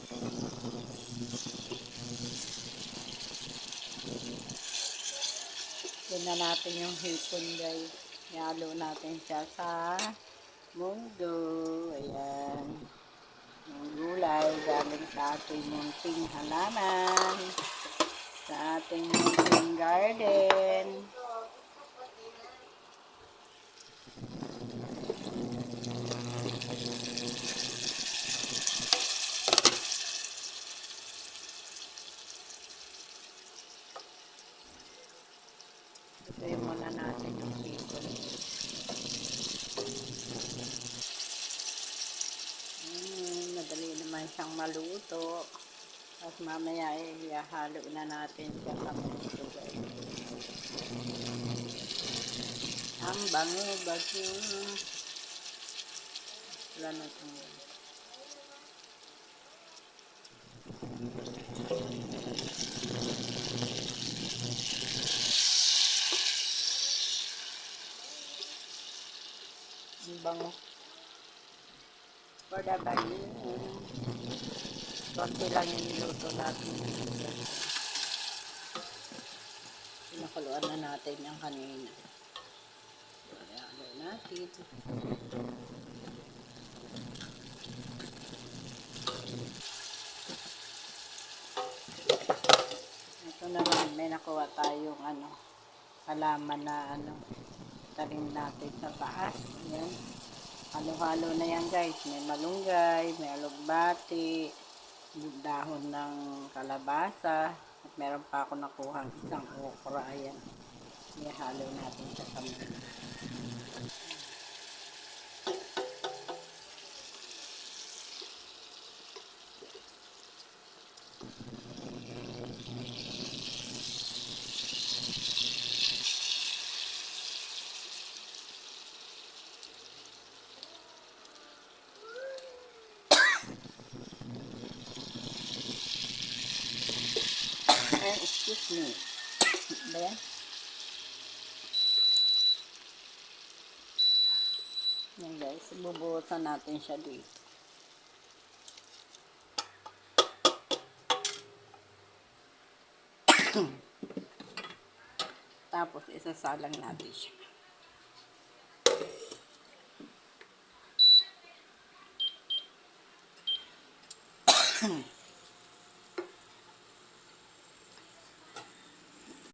Yan na natin yung hipon, guys. Ihalo natin siya sa mundo. Ayan. Yung gulay galing sa ating munting halaman. Sa ating munting garden. Ito muna natin yung hipon. Madali naman siyang maluto. At mamaya ihalo na natin siya sa mundo, guys. Ang bango-bango. Wala na itong ang bango. For the bango. Konti lang yung niluto natin. Pinakuluan na natin yung kanina. Ihalo natin. Ito naman, may nakuha tayong halaman na talim natin sa taas. Ayan. Halo-halo na yan, guys. May malunggay, may alugbati, dahon ng kalabasa, at meron pa ako nakuha isang okra. Ayan. Ihalo natin sa kamay. Excuse me. Ba yan? Yan, guys. Bubuhusan natin siya dito. Tapos isasalang natin siya.